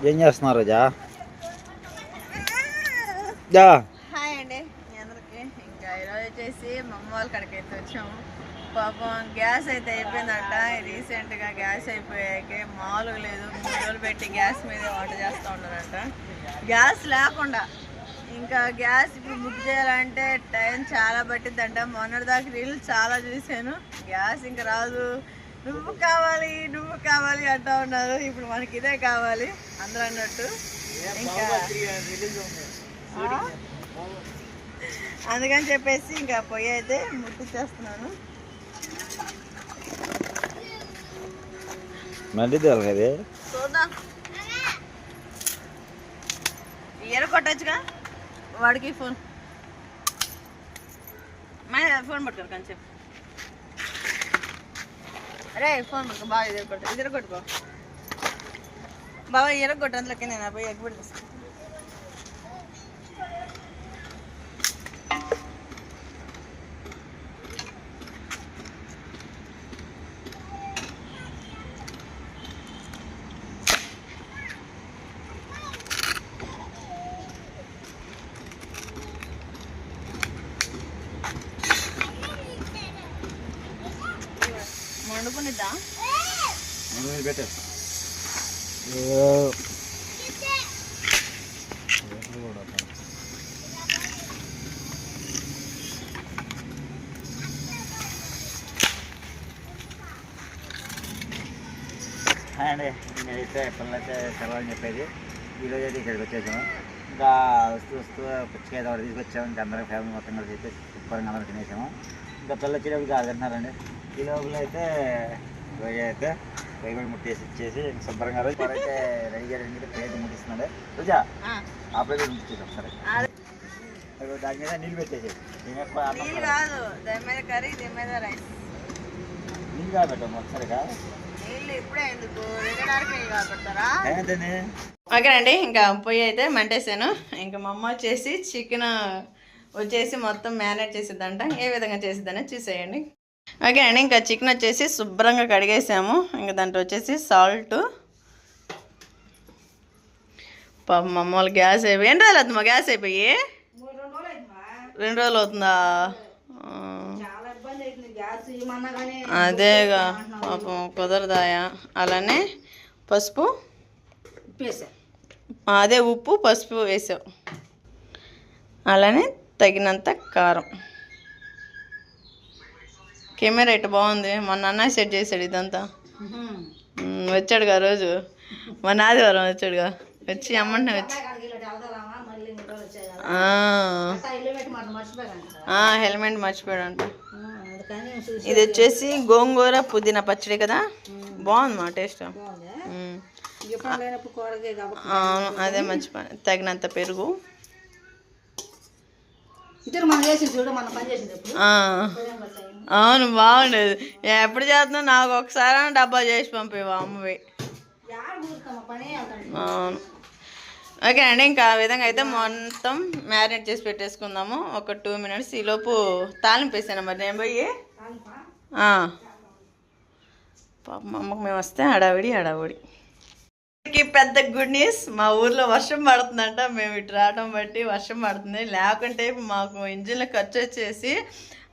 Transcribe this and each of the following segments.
ఏం చేస్తున్నారు రోజా? హాయ్ అండి మీ అందరికి. ఇంకా ఈరోజు వచ్చేసి మా అమ్మ వాళ్ళ కాడికి అయితే వచ్చాము. పాపం గ్యాస్ అయితే అయిపోయిందంట. రీసెంట్గా గ్యాస్ అయిపోయాక మామూలుగా లేదు, 3 రోజులు పెట్టి గ్యాస్ మీద వంట చేస్తూ ఉన్నారంట. గ్యాస్ లేకుండా ఇంకా గ్యాస్ ఇప్పుడు బుక్ చేయాలంటే టైం చాలా పట్టిద్దంట. మొన్నటిదాకా రీల్ చాలా చూశాను. గ్యాస్ ఇంకా రాదు, నువ్వు కావాలి అంటూ ఉన్నారు. ఇప్పుడు మనకి ఇదే కావాలి అందరూ అన్నట్టు. ఇంకా అందుకని చెప్పేసి ఇంకా పొయ్యి అయితే ముట్టించేస్తున్నాను. మళ్ళీ తెలగది చూద్దాం, ఎర కొట్టచ్చుగా వాడికి ఫోన్ ఫోన్ పట్టుకోరు కానీ చెప్పు. అరే ఫోన్ పట్టుకో బాగా ఇద్దరు కొట్టుకో బాబా, ఎరగొట్టు. అందులోకి నేను పోయి ఎగ్గుబడి తీసుకుంటాను. వండుకునిద్దా పెట్టే అండి. నేనైతే పిల్లలైతే సెలవు చెప్పేది. ఈరోజు అయితే ఇక్కడికి వచ్చేసాము. ఇంకా వస్తూ పుచ్చకాయ ఒకటి తీసుకొచ్చాము. ఇంకా అందరం ఫ్యామిలీ మొత్తం కలిసి అయితే సూపర్గా అందరం తినేసాము. ఇంకా పిల్లలు వచ్చేటప్పుడు తింటున్నారండి. ఈ లోపల అయితే రోజు అయితే పొయ్యి కూడా ముట్టేసి ఇచ్చేసి శుభ్రంగా రోజు అయితే రెడీ చేయడానికి ప్లేట్ ముట్టిస్తున్నాడు. రోజా ఆ ప్లేట్ ముట్టించేసి ఒకసారి దాని మీద నీళ్ళు పెట్టేసి నీళ్ళు కాదు, దాని మీద కర్రీ, దీని మీద రైస్. నీళ్ళు కాబెట్టాము ఒకసారిగా. ఓకేనండి, ఇంకా పొయ్యి అయితే మంటేసాను. ఇంకా మా అమ్మ వచ్చేసి చికెన్ వచ్చేసి మొత్తం మ్యారినేట్ చేసిద్దంట. ఏ విధంగా చేసిద్దని చూసేయండి. ఓకేనండి, ఇంకా చికెన్ వచ్చేసి శుభ్రంగా కడిగేసాము. ఇంకా దాంట్లో వచ్చేసి సాల్ట్. పాపం మా అమ్మ వాళ్ళు గ్యాస్ అయిపోయి ఎన్ని రోజులు అవుతుందా? గ్యాస్ అయిపోయి 2 రోజులు అవుతుందా? అదేగా పాపం కుదరదాయా. అలానే పసుపు అదే ఉప్పు పసుపు వేసావు. అలానే తగినంత కారం. కెమెరా ఇటు బాగుంది. మొన్న అన్నయ్య సెట్ చేశాడు ఇదంతా. వచ్చాడుగా రోజు, మొన్న ఆదివారం వచ్చాడుగా. వచ్చి అమ్మంటే వచ్చి హెల్మెట్ మర్చిపోయాడంట. ఇది వచ్చేసి గోంగూర పుదీనా పచ్చడి కదా, బాగుంది మా టేస్ట్. అదే మర్చిపోయాను. తగినంత పెరుగు. అవును బాగుండేది. ఎప్పుడు చేస్తున్నా నాకు ఒకసారి డబ్బా చేసి పంపేవా అమ్మవి. అవును. ఓకే అండి, ఇంకా ఆ విధంగా అయితే మొత్తం మ్యారినేట్ చేసి పెట్టేసుకుందాము. ఒక 2 minutes. ఈలోపు తాలింపు వేసాను. మరి నేను పోయి పాప మా అమ్మకు మేము వస్తే హడావిడి. పెద్ద గుడ్ న్యూస్, మా ఊర్లో వర్షం పడుతుందంట. మేము ఇటు రావడం బట్టి వర్షం పడుతుంది. లేకుంటే మాకు ఇంజిన్ల ఖర్చు వచ్చేసి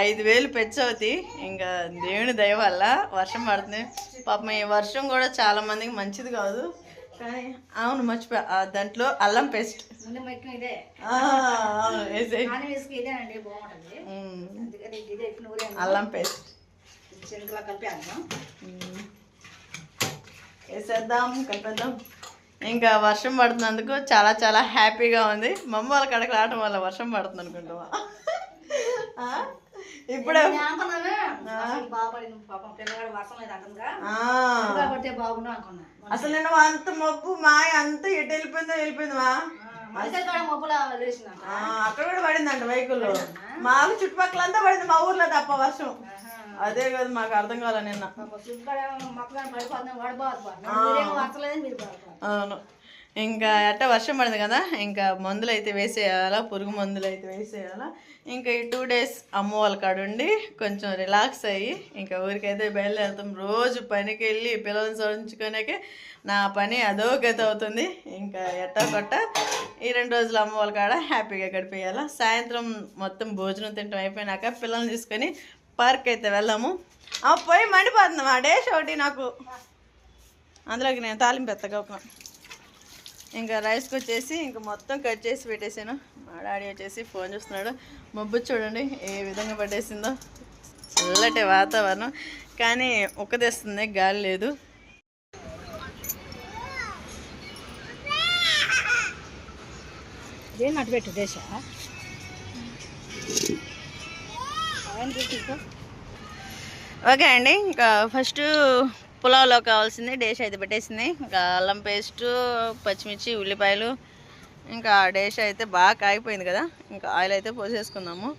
5,000 పెంచవుతాయి. ఇంకా దేవుని దయ వల్ల వర్షం పడుతుంది. పాపం ఈ వర్షం కూడా చాలా మందికి మంచిది కాదు. కానీ అవును మర్చిపోయా, దాంట్లో అల్లం పేస్ట్. అల్లం పేస్ట్ వేసేద్దాం, కలిపేద్దాం. ఇంకా వర్షం పడుతున్నందుకు చాలా చాలా హ్యాపీగా ఉంది. మా అమ్మ వాళ్ళ కడకు రావడం వల్ల వర్షం పడుతుంది అనుకుంటావా? ఇప్పుడే అసలు నేను అంత మబ్బు మాయ అంతా ఎటు వెళ్ళిపోయిందా అక్కడ కూడా పడిందంట వెహికల్లో. మాకు చుట్టుపక్కల అంతా పడింది, మా ఊర్లో తప్ప వర్షం. అదే కదా మాకు అర్థం కాలే నిన్న. అవును. ఇంకా ఎట్ట వర్షం పడింది కదా, ఇంకా మందులు అయితే వేసేయాలా, పురుగు మందులు అయితే వేసేయాలా. ఇంకా ఈ 2 days అమ్మ వాళ్ళ కాడ ఉండి కొంచెం రిలాక్స్ అయ్యి ఇంకా ఊరికైతే బయలుదేరుతాం. రోజు పనికి వెళ్ళి పిల్లల్ని చదివించుకునేకే నా పని అదో గతి అవుతుంది. ఇంకా ఎట్టా కొట్ట ఈ 2 రోజులు అమ్మ వాళ్ళ కాడ హ్యాపీగా గడిపేయాలా. సాయంత్రం మొత్తం భోజనం తింటాం అయిపోయినాక పిల్లల్ని తీసుకొని పార్క్ అయితే వెళ్ళాము. పోయి మండిపోతుంది మా డేష్ ఒకటి నాకు, అందులోకి నేను తాలింపు ఎత్తగా. ఇంకా రైస్కి వచ్చేసి ఇంకా మొత్తం కట్ చేసి పెట్టేసాను. మా డాడీ వచ్చేసి ఫోన్ చూస్తున్నాడు. మబ్బు చూడండి ఏ విధంగా పట్టేసిందో, చల్లటి వాతావరణం కానీ ఉక్కదేస్తుంది, గాలి లేదు. ఓకే అండి, ఇంకా ఫస్ట్ పులావ్లో కావాల్సింది డేష్ అయితే పెట్టేసింది. ఇంకా అల్లం పేస్టు, పచ్చిమిర్చి, ఉల్లిపాయలు, ఇంకా డేష్ అయితే బాగా కాగిపోయింది కదా, ఇంకా ఆయిల్ అయితే పోసేసుకుందాము.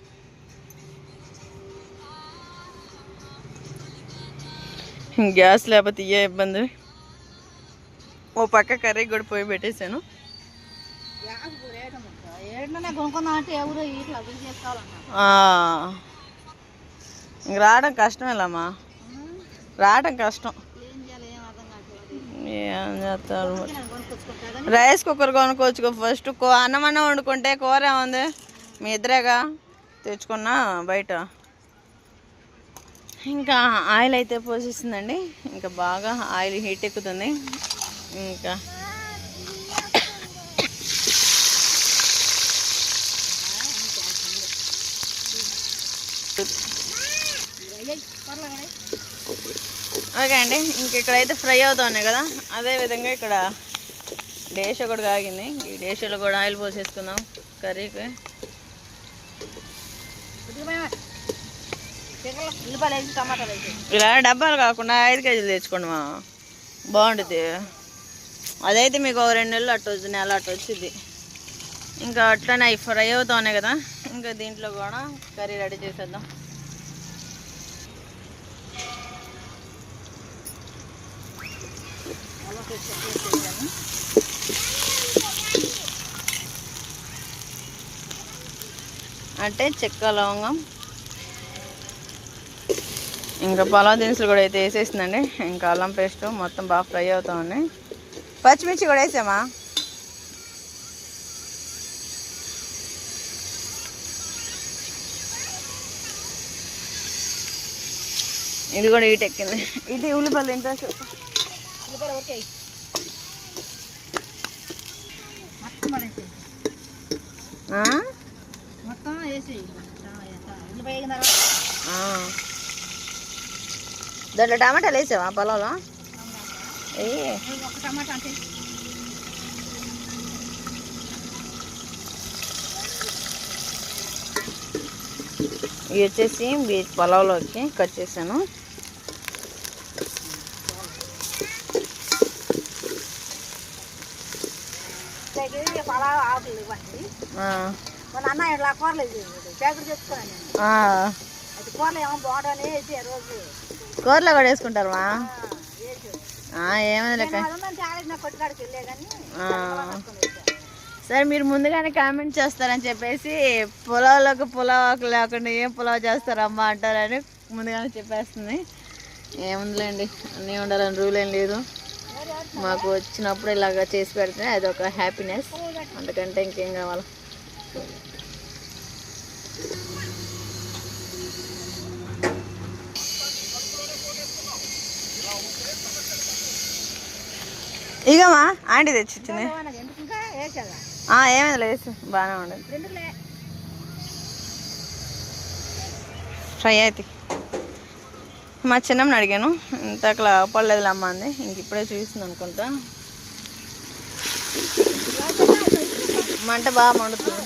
గ్యాస్ లేకపోతే ఇయ్యే ఇబ్బంది. ఓ పక్క కర్రీ కూడా పోయి పెట్టేశాను. ఇంక రావడం కష్టమేలమ్మా, రావడం కష్టం. ఏం చేస్తారు, రైస్ కుక్కర్ కొనుక్కోవచ్చు ఫస్ట్. అన్నం వండుకుంటే కూర ఏముంది, మీ ఇద్దరేగా తెచ్చుకున్నా బయట. ఇంకా ఆయిల్ అయితే పోసేసిందండి, ఇంకా బాగా ఆయిల్ హీట్ ఎక్కుతుంది. ఇంకా ఓకే అండి, ఇంక ఇక్కడైతే ఫ్రై అవుతా ఉన్నాయి కదా, అదేవిధంగా ఇక్కడ డేష కూడా కాగింది. ఈ డేషలో కూడా ఆయిల్ పోసేసుకుందాం కర్రీకి. ఇలా డబ్బాలు కాకుండా 5 కేజీలు తెచ్చుకోండి మా, బాగుంటుంది. అదైతే మీకు ఒక 2 నెలలు అట్టు వచ్చి నెల అట్టు వచ్చింది. ఇంకా అట్లనే అవి ఫ్రై అవుతా ఉన్నాయి కదా, ఇంకా దీంట్లో కూడా కర్రీ రెడీ చేసేద్దాం. అంటే చెక్క, లవంగం, ఇంకా పలావ్ దినుసులు కూడా అయితే వేసేసిందండి. ఇంకా అల్లం పేస్ట్ మొత్తం బాగా ఫ్రై అవుతా ఉన్నాయి. పచ్చిమిర్చి కూడా వేసామా, ఇది కూడా హీట్ ఎక్కింది. ఇది ఉల్లిపాయలు ఇంట్రెస్ట్ దాంట్లో టమాటాలు వేసావా పొలంలో? ఇవి వచ్చేసి పొలంలోకి కట్ చేశాను. కూరలో కూడా వేసుకుంటారా? ఏమైనా లెక్క. సరే, మీరు ముందుగానే కామెంట్ చేస్తారని చెప్పేసి పులావ్లోకి పులావ్ లేకుండా ఏం పులావ్ చేస్తారమ్మా అంటారని ముందుగానే చెప్పేస్తుంది. ఏముందిలేండి, అన్నీ ఉండాలని రూల్ ఏం లేదు. మాకు వచ్చినప్పుడు ఇలాగ చేసి పెడితే అదొక హ్యాపీనెస్, అంతకంటే ఇంకేం కావాలి. ఇగమ్మా ఆంటీ తెచ్చిచ్చింది. ఏమైంది లేదు, బాగానే ఉండదు. ఫ్రై అయితే మా చిన్నమ్మని అడిగాను, ఇంతకలా పడలేదు అమ్మ అంది. ఇంక ఇప్పుడే చూస్తుంది అనుకుంటా. మంట బాగా మండుతుంది.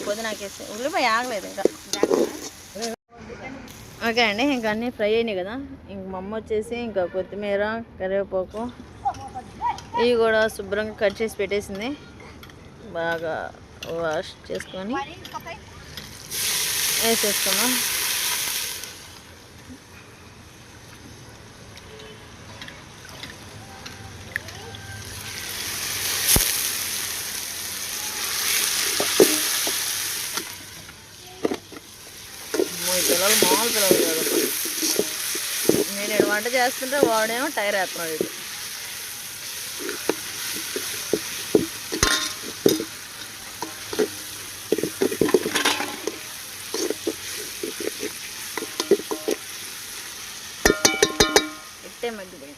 కొద్ది నాకేసి ఉల్లిపాయ ఆగలేదు ఇంకా. ఓకే అండి, ఇంకా అన్నీ ఫ్రై అయినాయి కదా. ఇంక మా అమ్మ వచ్చేసి ఇంకా కొత్తిమీర, కరివేపాకు ఇవి కూడా శుభ్రంగా కట్ చేసి పెట్టేసింది. బాగా వాష్ చేసుకొని వేసేసుకున్నాం. పిల్లలు మామూలు పిల్లలు కాదు. నేను వంట చేస్తుంటే వాడేమో టైర్ వేస్తున్నాడు ఇటు. ఇట్టే మగ్గిపోయింది.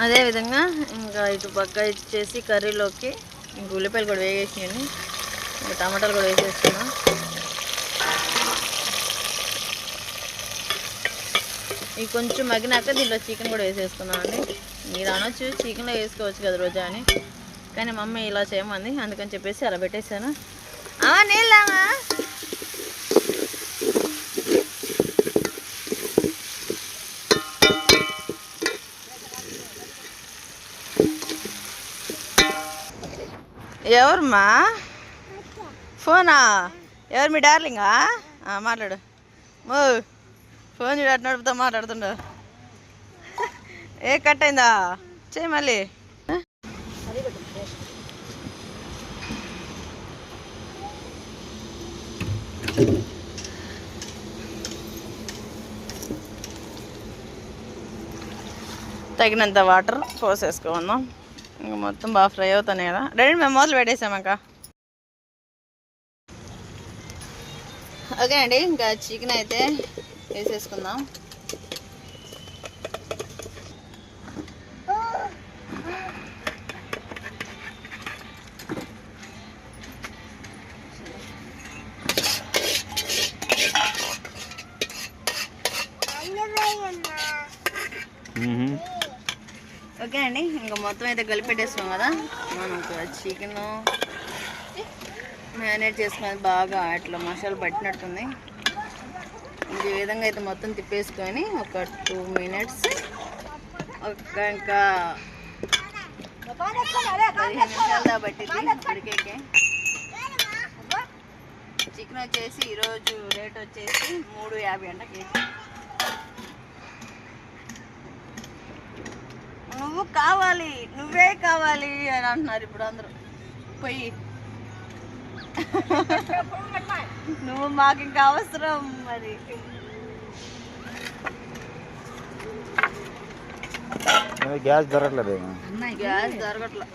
అదేవిధంగా ఇంకా ఇటు పక్క ఇచ్చేసి కర్రీలోకి ఇంక ఉల్లిపాయలు కూడా వేగేసినాయండి. ఇంకా టమాటాలు కూడా వేసేస్తున్నాం. ఇవి కొంచెం మగ్గినాక దీంట్లో చికెన్ కూడా వేసేసుకున్నాం అండి. మీరు అనొచ్చు చికెన్లో వేసుకోవచ్చు కదా రోజా అని, కానీ మా అమ్మ ఇలా చేయమంది, అందుకని చెప్పేసి అలా పెట్టేశాను. నీళ్ళమా ఎవరమ్మా ఫోనా? ఎవరు మీ డార్లింగా? మాట్లాడు. ఫోన్ చూడ నడుపుతా మాట్లాడుతుండ. కట్ అయిందా? చెయ్యి మళ్ళీ. తగినంత వాటర్ పోసేసుకుందాం. ఇంకా మొత్తం బాగా ఫ్రై అవుతాయి కదా. రెడీ, మేము మొదలు పెట్టేసామక్క. ఓకే అండి, ఇంకా చికెన్ అయితే వేసేసుకుందాం. ఓకే అండి, ఇంకా మొత్తం అయితే కలిపెట్టేస్తాం కదా. మనం చికెన్ మ్యారినేట్ చేసుకుని బాగా అట్లా మసాలా పట్టినట్టుంది. ఈ విధంగా అయితే మొత్తం తిప్పేసుకొని ఒక 2 minutes ఇంకా 15 నిమిషాలు దా పట్టింది ఉడికేకే. చికెన్ వచ్చేసి ఈరోజు రేట్ వచ్చేసి 3.50 అంట కేజీ. నువ్వు కావాలి, నువ్వే కావాలి అని అంటున్నారు ఇప్పుడు అందరూ. పోయి నువ్వు మాకు ఇంకా అవసరం మరి. గ్యాస్ దొరకలేదు. గ్యాస్ దొరకట్లా.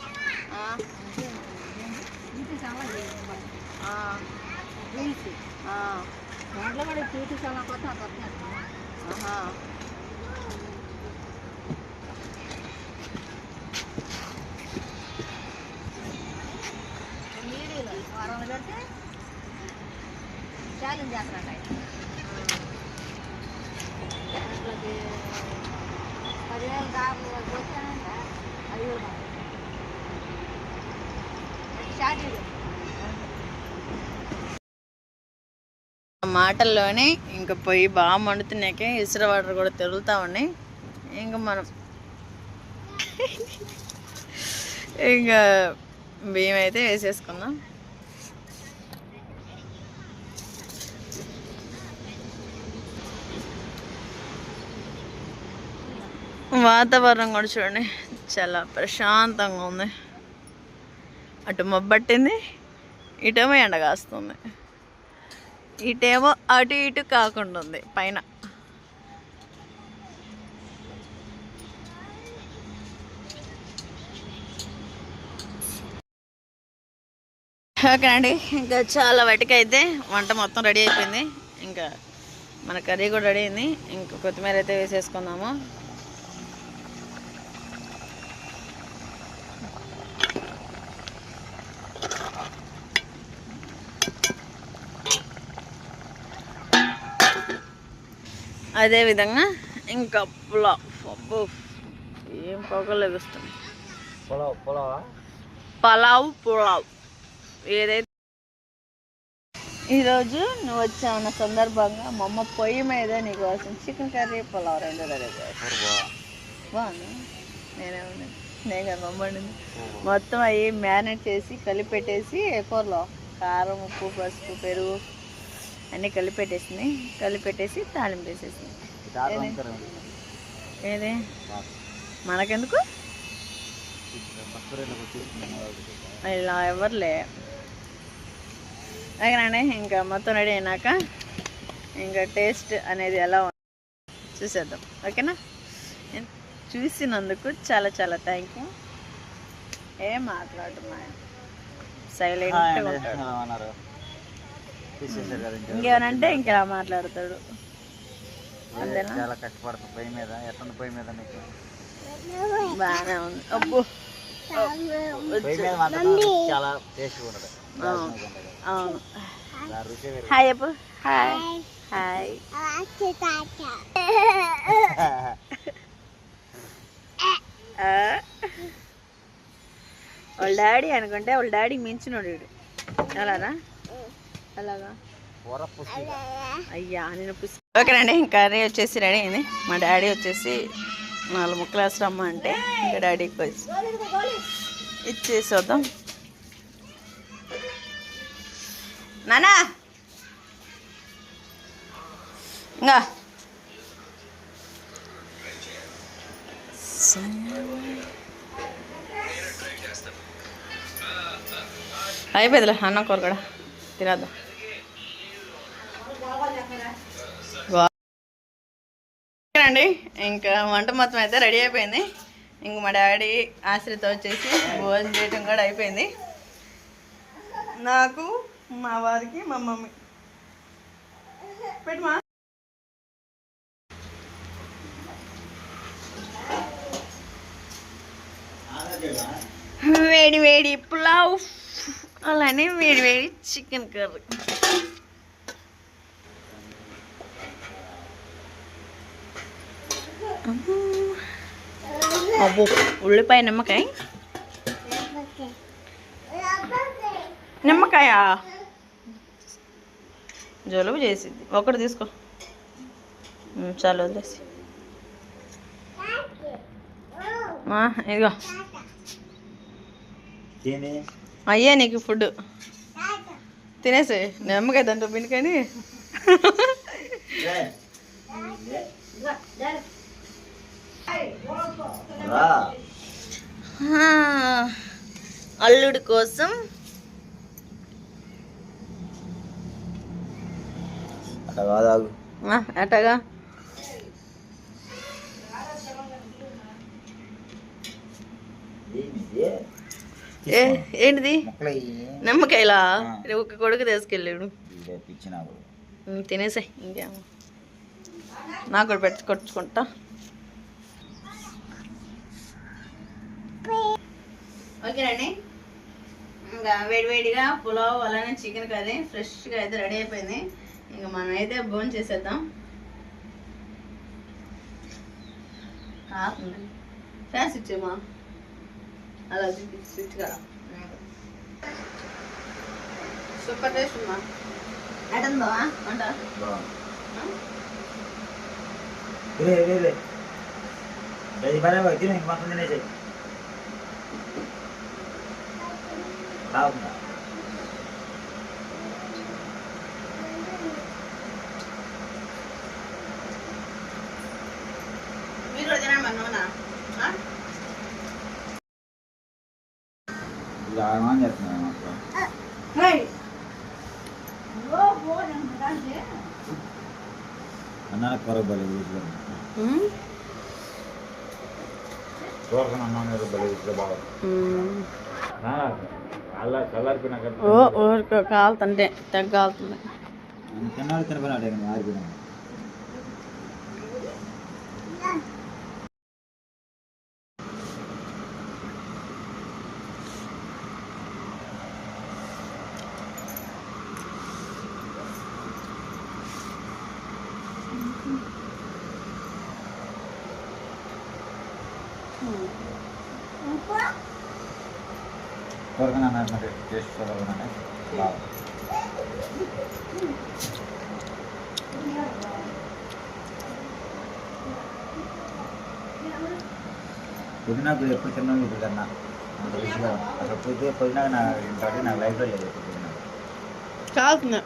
దాంట్లో కూడా చూసి చాలా కొత్త. ఛాలెంజ్ చేస్తారంట అట్లకి 10,000 దాకా వచ్చానంట. అది కూడా మాటల్లోనే ఇంకా పొయ్యి బాగా మండుతున్నాకే ఇసుర వాటర్ కూడా తెరులుతా ఉన్నాయి. ఇంకా మనం ఇంకా బియ్యం అయితే వేసేసుకుందాం. వాతావరణం కూడా చూడండి చాలా ప్రశాంతంగా ఉంది. అటు మబ్బట్టింది, ఇటేమో ఎండ కాస్తుంది, ఇటేమో అటు ఇటు కాకుండా ఉంది పైన. ఓకే అండి, ఇంకా చాలా వాటికైతే వంట మొత్తం రెడీ అయిపోయింది. ఇంకా మన కర్రీ కూడా రెడీ అయింది. ఇంకా కొత్తిమీర అయితే వేసేసుకుందాము. అదేవిధంగా ఇంకా పులావ్. అబ్బో ఏం పొగలు ఎగుస్తుంది. పులావ్ ఏదైతే ఈరోజు నువ్వు వచ్చావున్న సందర్భంగా మా అమ్మ పొయ్యి మీద నీకు కోసం చికెన్ కర్రీ పులావ్ 2 రెడీ చేస్తాను. బాగుంది. నేను కదా మమ్మండి మొత్తం అవి మ్యారినేట్ చేసి కలిపెట్టేసి కూరలో కారం, ఉప్పు, పసుపు, పెరుగు అన్నీ కలిపెట్టేసి తాలింపు వేసేసింది. ఏది మనకెందుకు ఇలా ఎవరులే. ఓకేనండి, ఇంకా మొత్తం రెడీ అయినాక ఇంకా టేస్ట్ అనేది ఎలా చూసేద్దాం. ఓకేనా? చూసినందుకు చాలా చాలా థ్యాంక్ యూ. ఏం మాట్లాడుతున్నాను, సైలెంట్గా ఉంటాడు. ఇంకేమనంటే ఇంకెలా మాట్లాడతాడు. అంతేనా? చాలా కష్టపడతా పొయ్యి మీద. ఎట్లా పొయ్యి మీద నీకు? బాగానే ఉంది. అబ్బో, పొయ్యి మీద మాత్రం చాలా టేస్ట్గా ఉంటుంది. అవును. హాయ్ అప్పు. Hi hi. వాళ్ళ డాడీ అనుకుంటే వాళ్ళ డాడీకి మించినోడు వీడు. అలానా? అలాగా అయ్యా నేను ఓకేనండి, ఇంకా కర్రీ వచ్చేసి రెడీ అయింది. మా డాడీ వచ్చేసి 4 ముక్కలు వేస్తామా అంటే ఇంకా డాడీకి వచ్చి ఇచ్చేసి వద్దాం. నానా ఇంకా అయిపోయిందిలే, అన్నం కూర కూడా తినేద్దాం. అండి ఇంకా వంట మొత్తం అయితే రెడీ అయిపోయింది. ఇంక మా డాడీ ఆశ్రిత వచ్చేసి భోజనం చేయటం కూడా అయిపోయింది. నాకు, మా వారికి, మా మమ్మీ పెట్టుమా. వేడి వేడి పులావ్, అలానే వేడి వేడి చికెన్ కర్రీ. అబ్బో, ఉల్లిపాయ నిమ్మకాయ. నిమ్మకాయ జలుబు చేసింది. ఒకటి తీసుకో చాలు, వదిలేసి. ఇదిగో అయ్యా నీకు ఫుడ్ తినేసి. నిమ్మకాయ దాంట్లో పిండికని. అల్లుడి కోసం అటగా ఏంటిది? నిమ్మకాయలా? ఒక కొడుకు తీసుకెళ్ళాడు. తినేసాయి, ఇంకేమో నాకు కూడా కొట్టుకుంటా. ఓకేనండి, ఇంకా వేడివేడిగా పులావ్ అలానే చికెన్ కర్రీ ఫ్రెష్గా అయితే రెడీ అయిపోయింది. ఇంకా మనం అయితే భోజనం చేసేద్దాం. కాకుండా ఫ్యాన్స్ ఇచ్చేమా అలా స్విచ్ కదా. సూపర్ టేస్ట్ అమ్మా. ఎటుందో అంట మీరు తినండి మరి నూనె. అన్నా కొరకు బలి ఊరికి కాలుతుంటే తగ్గాలుతుంది. తిన్నాడు తినబడినాడు ఆరిపోయినా. త్వరగా టేస్ట్ త్వరగా బాగా పుదీనాకు ఎప్పుడు తిన్నాను ఇప్పుడు కన్నా అంత రుచిగా అసలు పుదీనా నాకు లైఫ్లో లేదు. పుదీనా కాదు